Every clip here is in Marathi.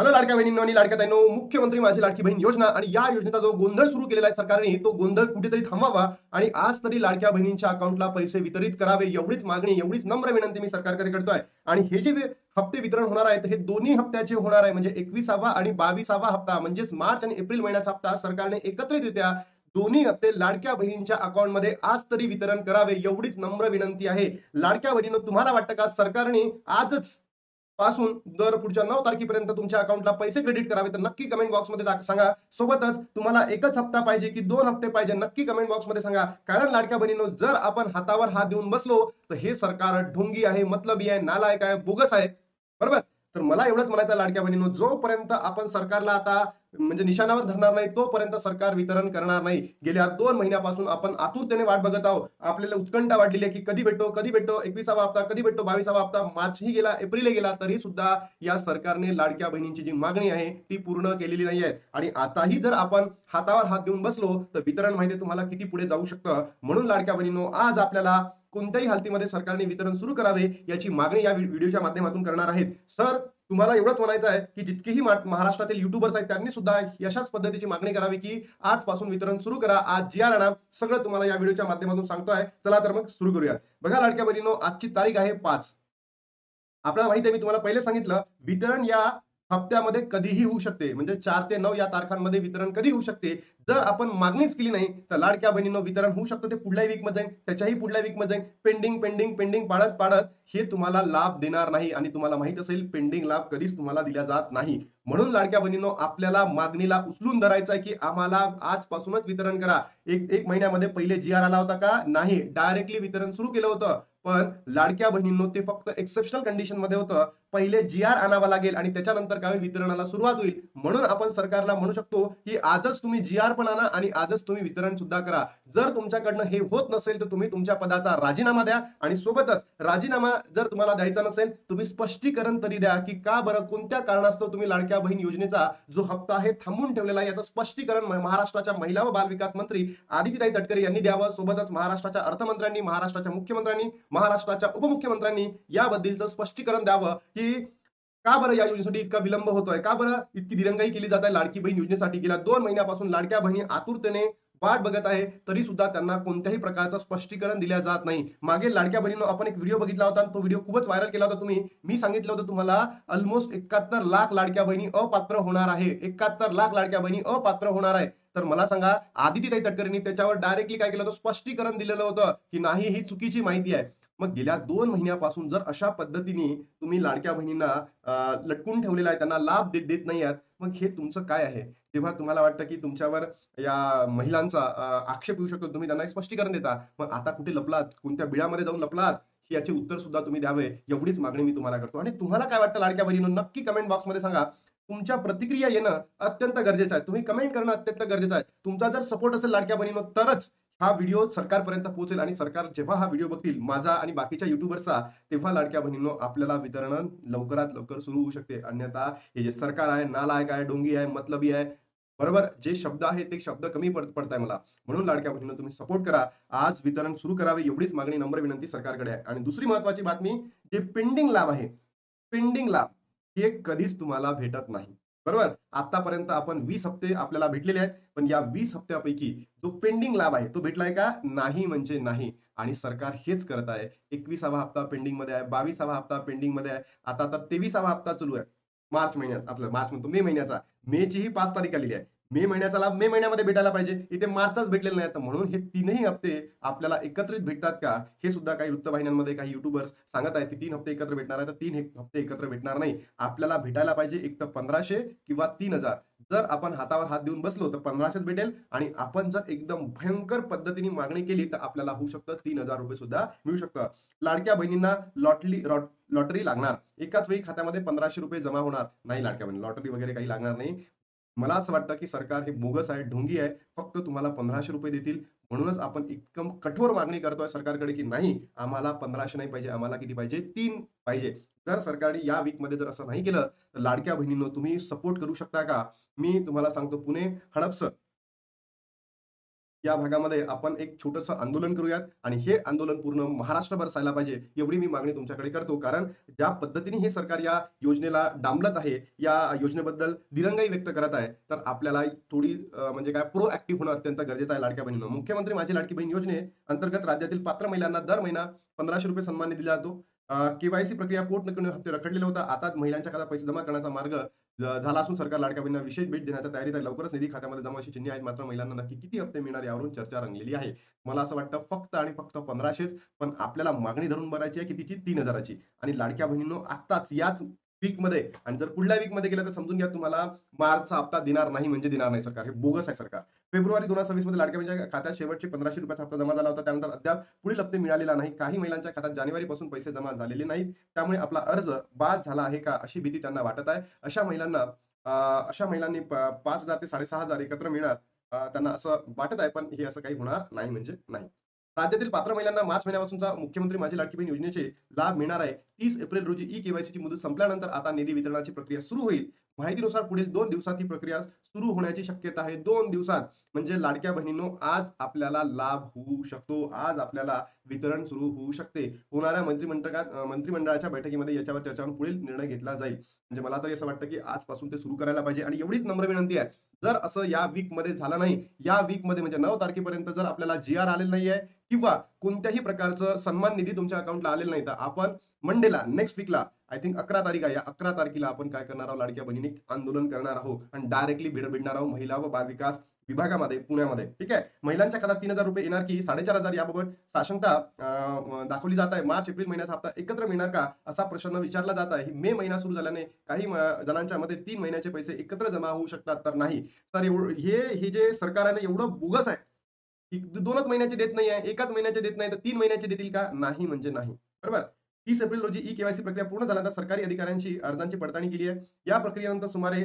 हॅलो लाडक्या बहिणींनो आणि लाडक्या ताईंनो, मुख्यमंत्री माझी लाडकी बहीण योजना आणि या योजनेचा जो गोंधळ सुरू केलेला आहे सरकारने, तो गोंधळ कुठेतरी थांबावा आणि आज तरी लाडक्या बहिणींच्या अकाउंटला पैसे वितरित करावे, एवढीच मागणी, एवढीच नम्र विनंती मी सरकारकडे करतोय. आणि हे जे हप्ते वितरण होणार आहेत, हे दोन्ही हप्त्याचे होणार आहे. म्हणजे 21वा आणि 22वा हप्ता, म्हणजेच मार्च आणि एप्रिल महिन्याचा हप्ता सरकारने एकत्रितरित्या दोन्ही हप्ते लाडक्या बहिणींच्या अकाउंटमध्ये आज तरी वितरण करावे, एवढीच नम्र विनंती आहे. लाडक्या बहिणींनो, तुम्हाला वाटतं का सरकारने आजच पासून दर पुढच्या 9 तारखेपर्यंत तुमच्या अकाउंटला पैसे क्रेडिट करावे? तर नक्की कमेंट बॉक्समध्ये सांगा. सोबतच तुम्हाला एकच हप्ता पाहिजे की 2 हप्ते पाहिजे, नक्की कमेंट बॉक्समध्ये सांगा. कारण लाडक्या बहिणींनो, जर आपण हातावर हात देऊन बसलो तर हे सरकार ढोंगी आहे, मतलबी आहे, नालायक आहे, बोगस आहे. बरोबर? तर मला एवढंच म्हणायचं लाडक्या बहिणींनो, जोपर्यंत आपण सरकारला आता म्हणजे निशाणावर धरणार नाही तोपर्यंत सरकार वितरण करणार नाही. गेल्या 2 महिन्यापासून आपण आतुरतेने वाट बघत आहोत. आपल्याला उत्कंठा वाढलेली आहे की कधी भेटतो, कधी भेटतो, 21वा हप्ता कधी भेटतो, 22वा हप्ता. मार्चही गेला, एप्रिलही गेला, तरी सुद्धा या सरकारने लाडक्या बहिणींची जी मागणी आहे ती पूर्ण केलेली नाहीये. आणि आताही जर आपण हातावर हात देऊन बसलो तर वितरण माहिती तुम्हाला किती पुढे जाऊ शकतं. म्हणून लाडक्या बहिणींनो, आज आपल्याला कोणत्याही हालतीमध्ये सरकारने वितरण सुरू करावे याची मागणी या व्हिडिओच्या माध्यमातून करणार आहेत. सर, तुम्हाला एवढंच म्हणायचं आहे की जितकेही महाराष्ट्रातील युट्यूबर्स आहेत त्यांनी सुद्धा अशाच पद्धतीची मागणी करावी की आजपासून वितरण सुरू करा, आज जी आर आणा. सगळं तुम्हाला या व्हिडिओच्या माध्यमातून सांगतोय. चला तर मग सुरू करूया. बघा लाडक्या बहिणींनो, आजची तारीख आहे 5. आपल्याला माहिती आहे, मी तुम्हाला पहिले सांगितलं, वितरण या हप्त्यामध्ये कधीही होऊ शकते. म्हणजे 4 ते 9 या तारखांमध्ये वितरण कधी होऊ शकते. जर आपण मागणीच केली नाही तर लाडक्या बहिणींनो, वितरण होऊ शकतं ते पुढल्या वीकमध्ये जाईल, त्याच्याही पुढल्या वीकमध्ये जाईल. पेंडिंग पेंडिंग पेंडिंग पाडत पाडत हे तुम्हाला लाभ देणार नाही. आणि तुम्हाला माहित असेल, पेंडिंग लाभ कधीच तुम्हाला दिला जात नाही. म्हणून लाडक्या बहिणींनो, आपल्याला मागणीला उचलून धरायचं आहे की आम्हाला आजपासूनच वितरण करा. एक महिन्यामध्ये पहिले जी आर आला होता का? नाही. डायरेक्टली वितरण सुरू केलं होतं. पण लाडक्या बहिणींनो, ते फक्त एक्सेप्शनल कंडिशन मध्ये होतं. पहिले जी आर आणावा लागेल आणि त्याच्यानंतर काय होईल, वितरणाला सुरुवात होईल. म्हणून आपण सरकारला म्हणू शकतो की आजच तुम्ही जी आर पण आणा आणि आजच तुम्ही वितरण सुद्धा करा. जर तुमच्याकडनं हे होत नसेल तर तुम्ही तुमच्या पदाचा राजीनामा द्या. आणि सोबतच राजीनामा जर तुम्हाला द्यायचा नसेल, तुम्ही स्पष्टीकरण तरी द्या की का बरं, कोणत्या कारणास्तव तुम्ही लाडक्या बहीण योजनेचा जो हप्ता आहे थांबवून ठेवलेला आहे. याचं स्पष्टीकरण महाराष्ट्राच्या महिला व बालविकास मंत्री आदितीताई तटकरे यांनी द्यावं. सोबतच महाराष्ट्राच्या अर्थमंत्र्यांनी, महाराष्ट्राच्या मुख्यमंत्र्यांनी, महाराष्ट्राच्या उपमुख्यमंत्र्यांनी याबद्दलचं स्पष्टीकरण द्यावं की का बरं या योजनेसाठी इतका विलंब होतोय, का बरं इतकी दिरंगाई केली जात आहे लाडकी बहीण योजनेसाठी. गेल्या 2 महिन्यापासून लाडक्या बहिणी आतुरतेने वाट बघत आहे, तरी सुद्धा त्यांना कोणत्याही प्रकारचं स्पष्टीकरण दिल्या जात नाही. मागे लाडक्या बहिणींनो, आपण एक व्हिडिओ बघितला होता, तो व्हिडिओ खूपच व्हायरल केला होता. मी सांगितलं होतं तुम्हाला, ऑलमोस्ट 71 लाख लाडक्या बहिणी अपात्र होणार आहे. 71 लाख लाडक्या बहिणी अपात्र होणार आहे. तर मला सांगा, आदितीताई तटकरेंनी त्याच्यावर डायरेक्टली काय केलं होतं, स्पष्टीकरण दिलेलं होतं की नाही, ही चुकीची माहिती आहे. मग गेल्या 2 महिन्यापासून जर अशा पद्धतीने तुम्ही लाडक्या बहिणींना लटकून ठेवलेला आहे, त्यांना लाभ देत नाही आहात, मग हे तुमचं काय आहे? तेव्हा तुम्हाला वाटतं की तुमच्यावर या महिलांचा आक्षेप येऊ शकतो, तुम्ही त्यांना एक स्पष्टीकरण देता. मग आता कुठे लपलात? कोणत्या बिळामध्ये जाऊन लपलात? याचे उत्तर सुद्धा तुम्ही द्यावे, एवढीच मागणी मी तुम्हाला करतो. आणि तुम्हाला काय वाटतं लाडक्या बहिणींनो, नक्की कमेंट बॉक्समध्ये सांगा. तुमच्या प्रतिक्रिया येणं अत्यंत गरजेचं आहे. तुम्ही कमेंट करणं अत्यंत गरजेचं आहे. तुमचा जर सपोर्ट असेल लाडक्या बहिणींनो, तरच हा व्हिडिओ सरकारपर्यंत पोहोचेल आणि सरकार जेव्हा हा व्हिडिओ बघतील, माझा आणि बाकीच्या युट्यूबर्सचा, तेव्हा लाडक्या बहिणींनो, आपल्याला वितरण लवकरात लवकर सुरू होऊ शकते. अन्यथा हे जे सरकार आहे, नालायक आहे, ढोंगी आहे, मतलबी आहे. बरोबर, जे शब्द आहेत ते शब्द कमी पडताय मला. म्हणून लाडक्या बहिणींनो, तुम्ही सपोर्ट करा. आज वितरण सुरू करावे, एवढीच मागणी, नम्र विनंती सरकारकडे आहे. आणि दुसरी महत्वाची बातमी, जे पेंडिंग लाभ आहे, पेंडिंग लाभ हे कधीच तुम्हाला भेटत नाही. बरोबर? आतापर्यंत आपण 20 हप्ते आपल्याला भेटलेले आहेत. पण या 20 हप्त्यापैकी जो पेंडिंग लाभ आहे तो भेटलाय का? नाही म्हणजे नाही. आणि सरकार हेच करत आहे. 21वा हप्ता पेंडिंगमध्ये आहे, 22वा हप्ता पेंडिंगमध्ये आहे. आता तर 23वा हप्ता चालू आहे. मार्च महिन्यात, आपलं मार्च म्हणतो, मे महिन्याचा. मेचीही 5 तारीख आलेली आहे. मे महिन्याचा लाभ मे महिन्यामध्ये भेटायला पाहिजे. इथे मार्चचाच भेटलेला नाही. तर म्हणून हे तीनही हप्ते आपल्याला एकत्रित भेटतात का? हे सुद्धा काही वृत्तवाहिन्यांमध्ये काही युट्यूबर्स सांगत आहेत की 3 हप्ते एकत्र भेटणार आहे. तर 3 हप्ते एकत्र भेटणार नाही. आपल्याला भेटायला पाहिजे एक तर 1500 किंवा 3000. जर आपण हातावर हात देऊन बसलो तर 1500 भेटेल. आणि आपण जर एकदम भयंकर पद्धतीने मागणी केली तर आपल्याला होऊ शकतं 3000 रुपये सुद्धा मिळू शकतं. लाडक्या बहिणींना लॉटरी लागणार. एकाच वेळी खात्यामध्ये 1500 रुपये जमा होणार नाही लाडक्या बहिणी. लॉटरी वगैरे काही लागणार नाही. मला असं वाटतं की सरकार हे बोगस आहे, ढोंगी आहे. फक्त तुम्हाला 1500 रुपये देतील. म्हणूनच आपण इतकं कठोर मागणी करतोय सरकारकडे की नाही, आम्हाला 1500 नाही पाहिजे, आम्हाला किती पाहिजे? 3 पाहिजे. जर सरकारने या वीकमध्ये जर असं नाही केलं तर लाडक्या बहिणींनो, तुम्ही सपोर्ट करू शकता का? मी तुम्हाला सांगतो, पुणे, हडपसर या भागामध्ये आपण एक छोटंसं आंदोलन करूयात आणि हे आंदोलन पूर्ण महाराष्ट्रभर असायला पाहिजे, एवढी मी मागणी तुमच्याकडे करतो. कारण ज्या पद्धतीने हे सरकार या योजनेला डांबलत आहे, या योजनेबद्दल दिरंगाई व्यक्त करत आहे, तर आपल्याला थोडी म्हणजे काय प्रोएक्टिव्ह होणं अत्यंत गरजेचं आहे लाडक्या बहिणींनो. मुख्यमंत्री माझी लाडकी बहीण योजनेअंतर्गत राज्यातील पात्र महिलांना दर महिना ₹1500 सन्मान निधी दिला जातो. के-वाय-सी प्रक्रिया पोटनकुने हप्ते रखडलेलं होतं. आता महिलांच्या खात्यात पैसे जमा करण्याचा मार्ग झाला असून सरकार लाडक्या बहिणींना विशेष भेट देण्याच्या तयारीत आहे. लवकरच निधी खात्यामध्ये जमा अशी चिन्हे आहेत. मात्र महिलांना नक्की किती हप्ते मिळणार यावरून चर्चा रंगलेली आहे. मला असं वाटतं फक्त आणि फक्त 1500च, पण आपल्याला मागणी धरून भरायची आहे कितीची? 3000ची. आणि लाडक्या बहिणींनो आत्ताच याच वीकमध्ये, आणि जर पुढल्या वीकमध्ये गेलं तर समजून घ्या तुम्हाला मार्चचा हप्ता देणार नाही म्हणजे देणार नाही सरकार. हे बोगस आहे सरकार. फेब्रुवारी 2026 मध्ये लाडक्या बहिणीच्या खात्यात शेवटचे ₹1500 हप्ता जमा झाला होता. त्यानंतर अद्याप पुढील हप्ते मिळालेला नाही. काही महिलांच्या खात्यात जानेवारीपासून पैसे जमा झालेले नाहीत. त्यामुळे आपला अर्ज बाद झाला आहे का अशी भीती त्यांना वाटत आहे. अशा महिलांनी 5,000 ते 6,500 एकत्र मिळणार, त्यांना असं वाटत आहे, पण हे असं काही होणार नाही म्हणजे नाही. राज्यातील पात्र महिलांना मार्च महिन्यापासूनचा मुख्यमंत्री माझी लाडकी बहीण योजनेचे लाभ मिळणार आहे. 30 एप्रिल रोजी ई-के-वाय-सीची मुदत संपल्यानंतर आता निधी वितरणाची प्रक्रिया सुरू होईल. माहितीनुसार पुढील 2 दिवसात ही प्रक्रिया सुरू होण्याची शक्यता आहे. 2 दिवसात म्हणजे लाडक्या बहिणींनो आज आपल्याला लाभ होऊ शकतो. आज आपल्याला वितरण सुरू होऊ शकते. होणाऱ्या मंत्रिमंडळाच्या बैठकीमध्ये याच्यावर चर्चा होऊन पुढील निर्णय घेतला जाईल. म्हणजे मला तरी असं वाटतं, की आजपासून ते सुरू करायला पाहिजे आणि एवढीच नम्र विनंती आहे. जर असं या वीकमध्ये झालं नाही, या वीकमध्ये म्हणजे 9 तारखेपर्यंत जर आपल्याला जी-आर आलेलं नाहीये किंवा कोणत्याही प्रकारचं सन्मान निधी तुमच्या अकाउंटला आलेला नाही, तर आपण मंडेला नेक्स्ट वीकला आय थिंक 11 तारीख आहे. या 11 तारखेला आपण काय करणार आहोत, लाडक्या बहिणींनी आंदोलन करणार आहोत आणि डायरेक्टली भिडणार आहोत महिला व बालविकास विभागामध्ये पुण्यामध्ये. ठीक आहे. महिलांच्या खात्यात ₹3000 येणार की 4,500 याबाबत साशंकता दाखवली जात आहे. मार्च एप्रिल महिन्याचा हप्ता एकत्र मिळणार का असा प्रश्न विचारला जात आहे. मे महिना सुरू झाल्याने काही जणांच्या मध्ये 3 महिन्याचे पैसे एकत्र जमा होऊ शकतात तर नाही. तर हे जे सरकार आहे ना एवढं बोगस आहे, की 2च महिन्याचे देत नाही आहे, 1च महिन्याचे देत नाही तर 3 महिन्याचे देतील का? नाही म्हणजे नाही. बरोबर. 30 एप्रिल रोजी ई-के-वाय-सी प्रक्रिया पूर्ण झाल्यानंतर सरकारी अधिकाऱ्यांची अर्जांची पडताळणी केली आहे. या प्रक्रियेनंतर सुमारे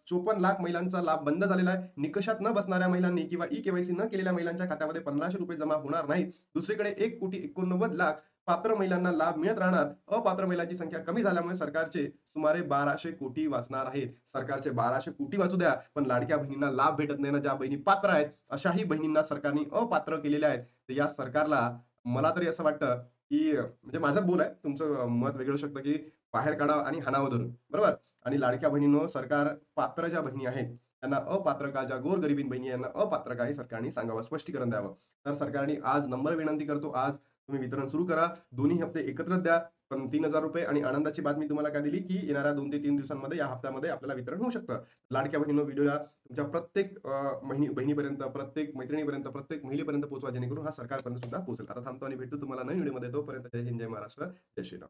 54 लाख महिलांचा लाभ बंद झालेला आहे. निकषात न बसणाऱ्या महिलांनी किंवा ई-के-वाय-सी न केलेल्या महिलांच्या खात्यामध्ये ₹1500 जमा होणार नाहीत. दुसरीकडे 1,89,00,000 पात्र महिलांना लाभ मिळत राहणार. अपात्र महिलांची संख्या कमी झाल्यामुळे सरकारचे सुमारे 1200 कोटी वाचणार आहेत. सरकारचे 1200 कोटी वाचू द्या, पण लाडक्या बहिणींना लाभ भेटत नाही ना. ज्या बहिणी पात्र आहेत, अशाही बहिणींना सरकारने अपात्र केलेल्या आहेत. तर या सरकारला मला तरी असं वाटतं, की म्हणजे माझं बोल आहे, तुमचं मत वेगळं असू शकतं, की बाहेर काढा आणि हाणावं धरून. बरोबर? आणि लाडक्या बहिणींनो, सरकार पात्र ज्या बहिणी आहेत, त्यांना अपात्र का, ज्या गोरगरिबीण बहिणी यांना अपात्र का हे सरकारने सांगावं, स्पष्टीकरण द्यावं. तर सरकारने आज नम्र विनंती करतो, आज तुम्ही वितरण सुरू करा. दोन्ही हप्ते एकत्रच द्या. पण ₹3000 आणि आनंदाची बातमी तुम्हाला काय दिली, की येणाऱ्या 2 ते 3 दिवसांमध्ये या हप्त्यामध्ये आपल्याला वितरण होऊ शकतं. लाडक्या बहिणींनो, व्हिडिओला तुमच्या प्रत्येक बहिणीपर्यंत, प्रत्येक मैत्रिणीपर्यंत, प्रत्येक महिलेपर्यंत पोहोचवा, जेणेकरून हा सरकारपर्यंत सुद्धा पोहोचेल. आता थांबतो आणि भेटतो तुम्हाला नवीन व्हिडिओमध्ये. तोपर्यंत जय हिंद, जय महाराष्ट्र, जय श्रीराम.